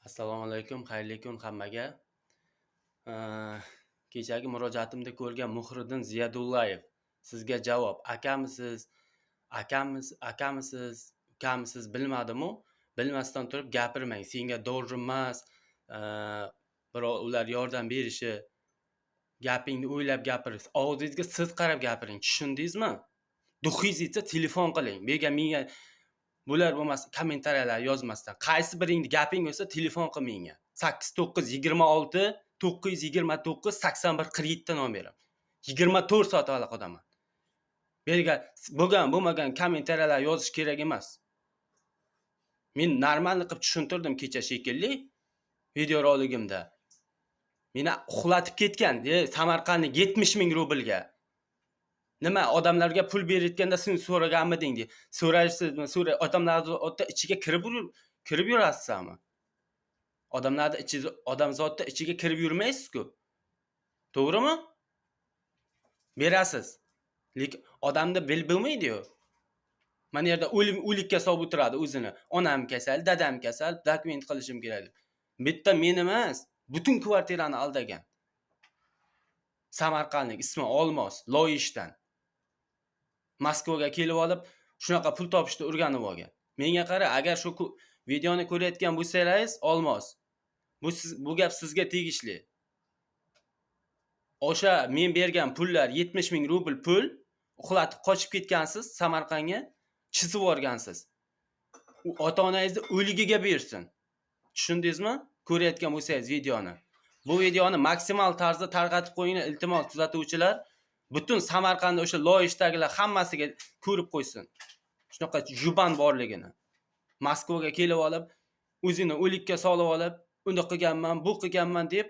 Assalomu alaykum, xayrli kun hammaga. Kechagi murojaatimda ko'rgan Muhriddin Ziyadullayev sizga javob. Akamisiz, ukamisiz bilmadim-u, bilmasdan turib gapirmang. Senga do'rrimmas, birov ular yordam berishi, gapingni o'ylab gapirish. Og'zingizga siz qarab gapiring, tushundingizmi? Duxingiz yetsa telefon qiling. Menga bular bo'lmasa kommentariyalar yozmasdan. Qaysi biringni gaping bo'lsa telefon qil menga. 8926 929 81 47 nomerim. 24 soat aloqadaman. Berga bo'lmagan kommentariyalar yozish kerak emas. Men normalni qilib tushuntirdim kecha shekilli video roligimda. Meni uxlatib ketgan, Samarqandning 70 ming rublga. Nima odamlarga pul berayotganda sen so'raganmiding deb. So'raysizmi? Odamlarning ichiga kirib yurasizmi? Odamzodning ichiga kirib yurmaysiz-ku. To'g'rimi? Berasiz. Lekin odamni bilmaydi-yu. Mana yerda o'likka solib o'tiradi o'zini. Onam kasal, dadam kasal, dokument qilishim kerak deb. Bitta men emas, butun kvartirani aldagan. Samarqandlik ismi Olmos, Loyishdan. Moskvaga kelib olib, shunaqa pul topishni o'rganib olgan. Menga qara, agar shu videoni ko'rayotgan bo'lsangiz, Olmos, bu gap sizga tegishli. O'sha men bergan pullar 70 ming rubl pul, uxlatib qochib ketgansiz Samarqandga, chizib o'rgansiz. Ota-onangizni o'ligiga bersin. Tushundingizmi? Ko'rayotgan bo'lsangiz videoni. Bu videoni maksimal tarzda tarqatib qo'yinglar, iltimos kuzatuvchilar. Butun Samarqandda o'sha loyishdagilar hammasiga ko'rib qo'ysin. Shunaqa juban borligini. Moskvaga kelib olib, o'zini o'likka solib olib, uni qilganman, bu qilganman deb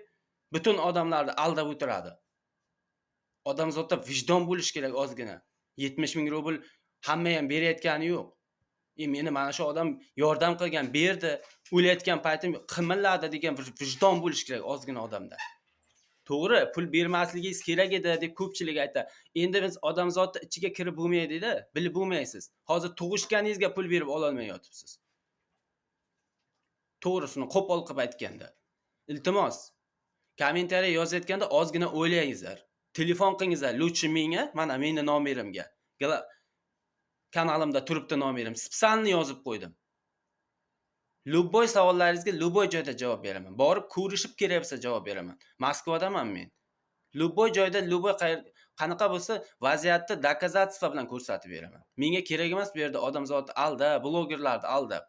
butun odamlarni aldab o'tiradi. Odamzodda vijdon bo'lish kerak ozgina. 70 ming rubl hamma ham berayotgani yo'q. Meni mana shu odam yordam qilgan, berdi, o'layotgan paytim qimilladi degan vijdon bo'lish kerak ozgina odamda. To'g'ri, pul bermasligingiz kerak edi deb ko'pchilik aytadi. Endi biz odamzodni ichiga kirib bo'lmaydi-da, bilib bo'lmaysiz. Hozir tug'ishganingizga pul berib ola olmay yotibsiz. To'g'risini qo'pol qilib aytganda. Iltimos, kommentariya yozayotganda ozgina o'ylangizlar. Telefon qilingizlar, lutchi menga, mana meni nomerimga. Kanalimda turibdi nomerim. Spesialni yozib qo'ydim. Любой savollaringizga любой joyda javob beraman. Borib ko'rishib kerak bo'lsa javob beraman. Moskvadaman men. Любой joyda, любой qanaqa bo'lsa vaziyatni dokazatsiya bilan ko'rsatib beraman. Menga kerak emas bu yerda odamzodni aldab, blogerlarni aldab.